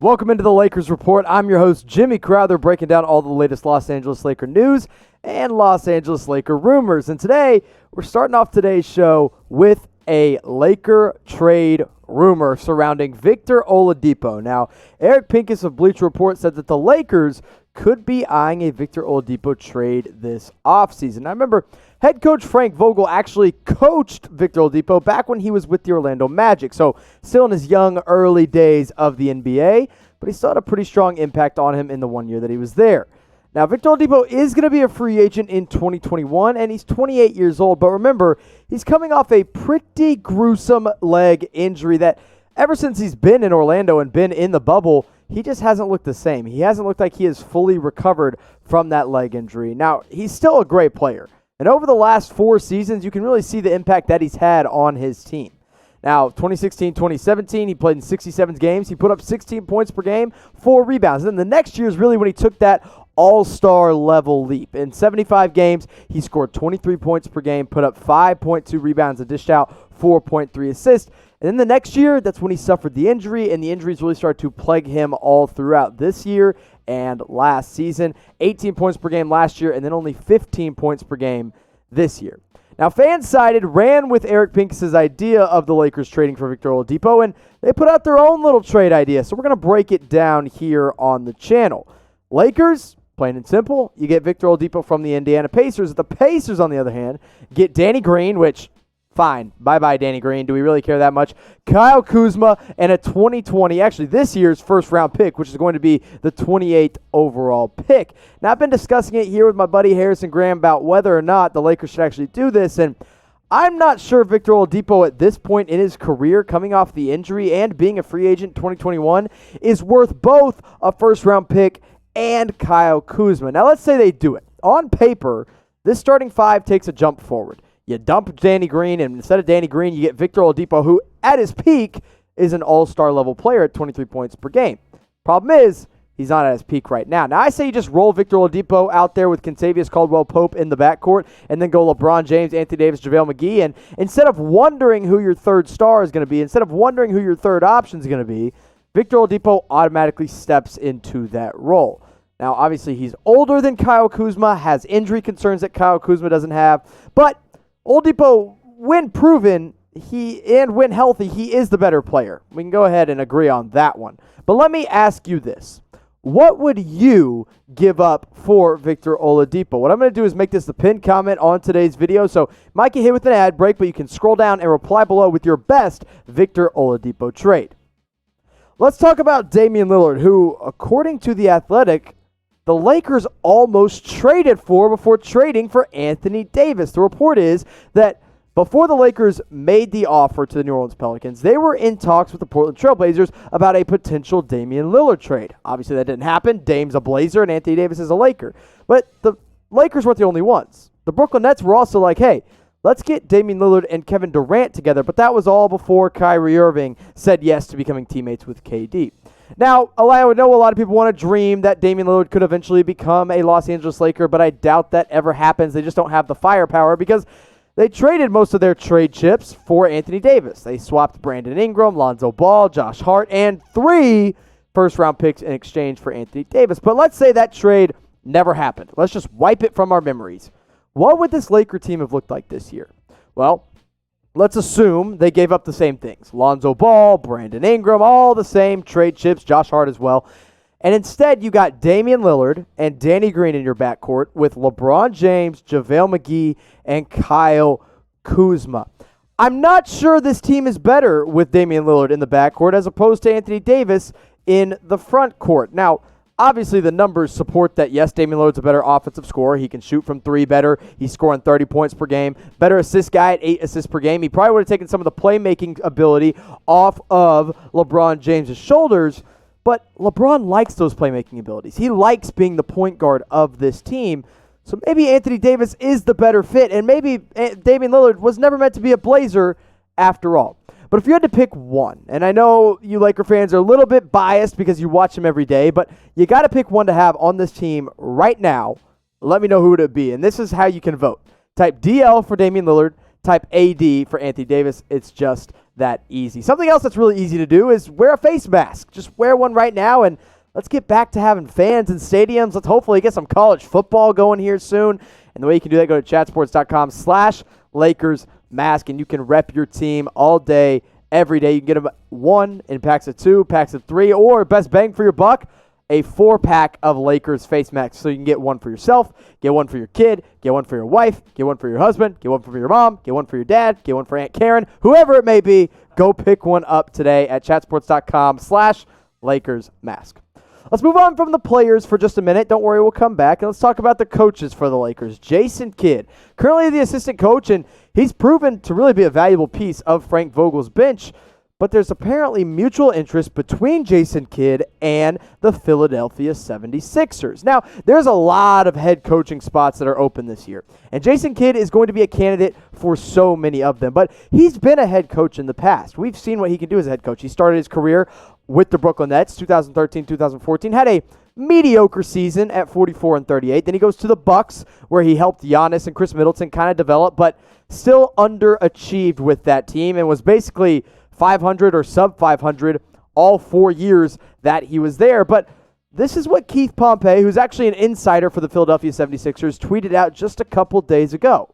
Welcome into the Lakers Report. I'm your host, Jimmy Crowther, breaking down all the latest Los Angeles Laker news and Los Angeles Laker rumors. And today, we're starting off today's show with a Laker trade rumor surrounding Victor Oladipo. Now, Eric Pincus of Bleacher Report said that the Lakers could be eyeing a Victor Oladipo trade this offseason. I remember head coach Frank Vogel actually coached Victor Oladipo back when he was with the Orlando Magic, so still in his young, early days of the NBA, but he still had a pretty strong impact on him in the 1 year that he was there. Now, Victor Oladipo is going to be a free agent in 2021, and he's 28 years old, but remember, he's coming off a pretty gruesome leg injury that ever since he's been in Orlando and been in the bubble, he just hasn't looked the same. He hasn't looked like he is fully recovered from that leg injury. Now, he's still a great player. And over the last 4 seasons, you can really see the impact that he's had on his team. Now, 2016-2017, he played in 67 games. He put up 16 points per game, 4 rebounds. And then the next year is really when he took that all-star level leap. In 75 games, he scored 23 points per game, put up 5.2 rebounds and dished out 4.3 assists. And then the next year, that's when he suffered the injury, and the injuries really started to plague him all throughout this year and last season. 18 points per game last year, and then only 15 points per game this year. Now, FanSided ran with Eric Pincus' idea of the Lakers trading for Victor Oladipo, and they put out their own little trade idea, so we're going to break it down here on the channel. Lakers, plain and simple, you get Victor Oladipo from the Indiana Pacers. The Pacers, on the other hand, get Danny Green, which... fine. Bye-bye, Danny Green. Do we really care that much? Kyle Kuzma and a 2020, actually this year's first-round pick, which is going to be the 28th overall pick. Now, I've been discussing it here with my buddy Harrison Graham about whether or not the Lakers should actually do this, and I'm not sure Victor Oladipo at this point in his career, coming off the injury and being a free agent in 2021, is worth both a first-round pick and Kyle Kuzma. Now, let's say they do it. On paper, this starting five takes a jump forward. You dump Danny Green, and instead of Danny Green, you get Victor Oladipo, who at his peak is an all-star level player at 23 points per game. Problem is, he's not at his peak right now. Now, I say you just roll Victor Oladipo out there with Kentavious Caldwell-Pope in the backcourt, and then go LeBron James, Anthony Davis, JaVale McGee, and instead of wondering who your third star is going to be, instead of wondering who your third option is going to be, Victor Oladipo automatically steps into that role. Now, obviously, he's older than Kyle Kuzma, has injury concerns that Kyle Kuzma doesn't have, but Oladipo, when proven, and when healthy, he is the better player. We can go ahead and agree on that one. But let me ask you this. What would you give up for Victor Oladipo? What I'm going to do is make this the pinned comment on today's video. So you might get hit with an ad break, but you can scroll down and reply below with your best Victor Oladipo trade. Let's talk about Damian Lillard, who, according to The Athletic, the Lakers almost traded for before trading for Anthony Davis. The report is that before the Lakers made the offer to the New Orleans Pelicans, they were in talks with the Portland Trail Blazers about a potential Damian Lillard trade. Obviously, that didn't happen. Dame's a Blazer and Anthony Davis is a Laker. But the Lakers weren't the only ones. The Brooklyn Nets were also like, hey, let's get Damian Lillard and Kevin Durant together. But that was all before Kyrie Irving said yes to becoming teammates with KD. Now, I know a lot of people want to dream that Damian Lillard could eventually become a Los Angeles Laker, but I doubt that ever happens. They just don't have the firepower because they traded most of their trade chips for Anthony Davis. They swapped Brandon Ingram, Lonzo Ball, Josh Hart, and 3 first-round picks in exchange for Anthony Davis. But let's say that trade never happened. Let's just wipe it from our memories. What would this Laker team have looked like this year? Well, let's assume they gave up the same things. Lonzo Ball, Brandon Ingram, all the same trade chips, Josh Hart as well. And instead, you got Damian Lillard and Danny Green in your backcourt with LeBron James, JaVale McGee, and Kyle Kuzma. I'm not sure this team is better with Damian Lillard in the backcourt as opposed to Anthony Davis in the front court. Now, obviously, the numbers support that, yes, Damian Lillard's a better offensive scorer. He can shoot from 3 better. He's scoring 30 points per game. Better assist guy at 8 assists per game. He probably would have taken some of the playmaking ability off of LeBron James' shoulders, but LeBron likes those playmaking abilities. He likes being the point guard of this team. So maybe Anthony Davis is the better fit, and maybe Damian Lillard was never meant to be a Blazer after all. But if you had to pick one, and I know you Laker fans are a little bit biased because you watch them every day, but you got to pick one to have on this team right now. Let me know who it would be, and this is how you can vote. Type DL for Damian Lillard, type AD for Anthony Davis. It's just that easy. Something else that's really easy to do is wear a face mask. Just wear one right now, and let's get back to having fans in stadiums. Let's hopefully get some college football going here soon. And the way you can do that, go to chatsports.com/LakersMask, and you can rep your team all day, every day. You can get them one in packs of 2, packs of 3, or best bang for your buck, a 4-pack of Lakers face masks. So you can get one for yourself, get one for your kid, get one for your wife, get one for your husband, get one for your mom, get one for your dad, get one for Aunt Karen, whoever it may be. Go pick one up today at chatsports.com/LakersMask. Let's move on from the players for just a minute. Don't worry, we'll come back. And let's talk about the coaches for the Lakers. Jason Kidd, currently the assistant coach, and he's proven to really be a valuable piece of Frank Vogel's bench. But there's apparently mutual interest between Jason Kidd and the Philadelphia 76ers. Now, there's a lot of head coaching spots that are open this year, and Jason Kidd is going to be a candidate for so many of them. But he's been a head coach in the past. We've seen what he can do as a head coach. He started his career with the Brooklyn Nets, 2013-2014, had a mediocre season at 44-38. Then he goes to the Bucks, where he helped Giannis and Chris Middleton kind of develop, but still underachieved with that team and was basically 500 or sub 500 all 4 years that he was there. But this is what Keith Pompey, who's actually an insider for the Philadelphia 76ers, tweeted out just a couple days ago.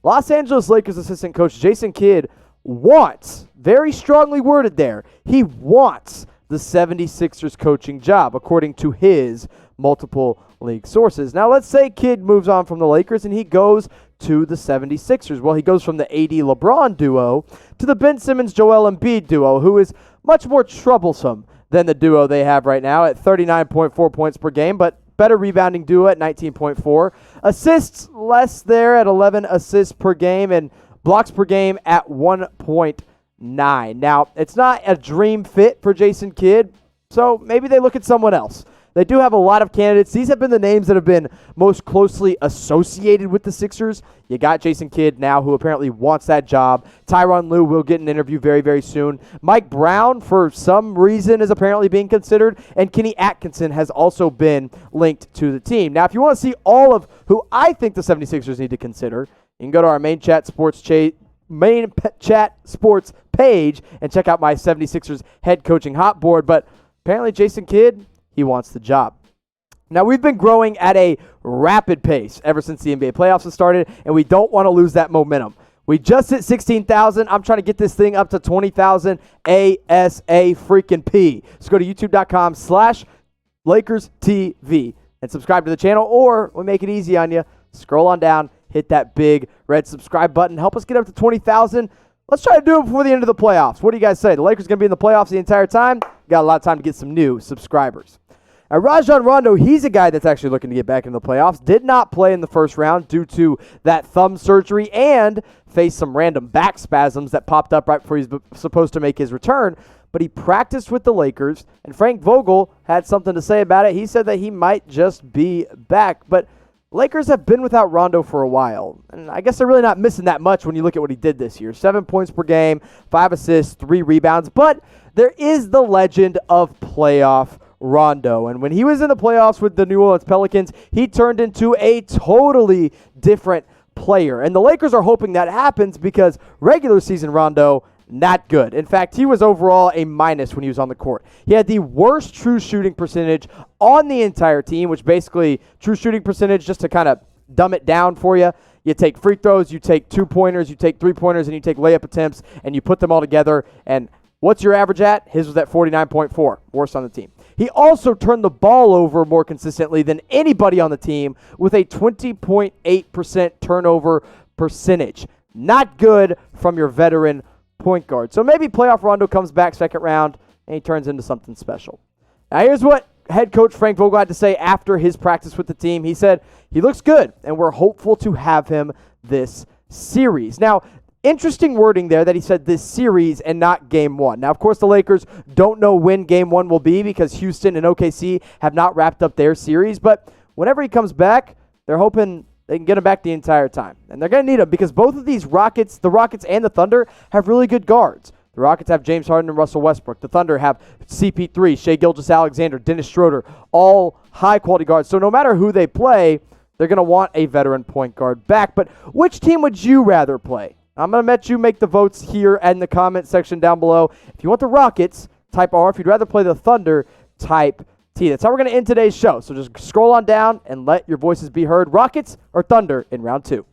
Los Angeles Lakers assistant coach Jason Kidd wants, very strongly worded there, he wants the 76ers coaching job, according to his multiple league sources. Now, let's say Kidd moves on from the Lakers and he goes to the 76ers. Well, he goes from the AD LeBron duo to the Ben Simmons-Joel Embiid duo, who is much more troublesome than the duo they have right now at 39.4 points per game, but better rebounding duo at 19.4. Assists less there at 11 assists per game, and blocks per game at 1.9. Now, it's not a dream fit for Jason Kidd, so maybe they look at someone else. They do have a lot of candidates. These have been the names that have been most closely associated with the Sixers. You got Jason Kidd now, who apparently wants that job. Tyronn Lue will get an interview very, very soon. Mike Brown, for some reason, is apparently being considered. And Kenny Atkinson has also been linked to the team. Now, if you want to see all of who I think the 76ers need to consider, you can go to our main chat sports page and check out my 76ers head coaching hot board. But apparently Jason Kidd, he wants the job. Now, we've been growing at a rapid pace ever since the NBA playoffs have started, and we don't want to lose that momentum. We just hit 16,000. I'm trying to get this thing up to 20,000 ASA freaking P. So go to youtube.com/LakersTV and subscribe to the channel, or we make it easy on you. Scroll on down, hit that big red subscribe button. Help us get up to 20,000. Let's try to do it before the end of the playoffs. What do you guys say? The Lakers going to be in the playoffs the entire time? Got a lot of time to get some new subscribers. Now, Rajon Rondo, he's a guy that's actually looking to get back into the playoffs. Did not play in the first round due to that thumb surgery and faced some random back spasms that popped up right before he's supposed to make his return. But he practiced with the Lakers, and Frank Vogel had something to say about it. He said that he might just be back. But Lakers have been without Rondo for a while, and I guess they're really not missing that much when you look at what he did this year. 7 points per game, 5 assists, 3 rebounds. But there is the legend of playoff Rondo, and when he was in the playoffs with the New Orleans Pelicans, he turned into a totally different player. And the Lakers are hoping that happens because regular season Rondo, not good. In fact, he was overall a minus when he was on the court. He had the worst true shooting percentage on the entire team, which basically true shooting percentage, just to kind of dumb it down for you, you take free throws, you take 2-pointers, you take 3-pointers, and you take layup attempts, and you put them all together. And what's your average at? His was at 49.4, worst on the team. He also turned the ball over more consistently than anybody on the team with a 20.8% turnover percentage. Not good from your veteran point guard. So maybe playoff Rondo comes back second round and he turns into something special. Now here's what head coach Frank Vogel had to say after his practice with the team. He said, he looks good and we're hopeful to have him this series. Now, interesting wording there that he said this series and not game one. Now, of course, the Lakers don't know when game one will be because Houston and OKC have not wrapped up their series. But whenever he comes back, they're hoping they can get him back the entire time. And they're going to need him because both of these Rockets, the Rockets and the Thunder, have really good guards. The Rockets have James Harden and Russell Westbrook. The Thunder have CP3, Shai Gilgeous-Alexander, Dennis Schroeder, all high-quality guards. So no matter who they play, they're going to want a veteran point guard back. But which team would you rather play? I'm going to let you make the votes here in the comment section down below. If you want the Rockets, type R. If you'd rather play the Thunder, type T. That's how we're going to end today's show. So just scroll on down and let your voices be heard. Rockets or Thunder in round 2.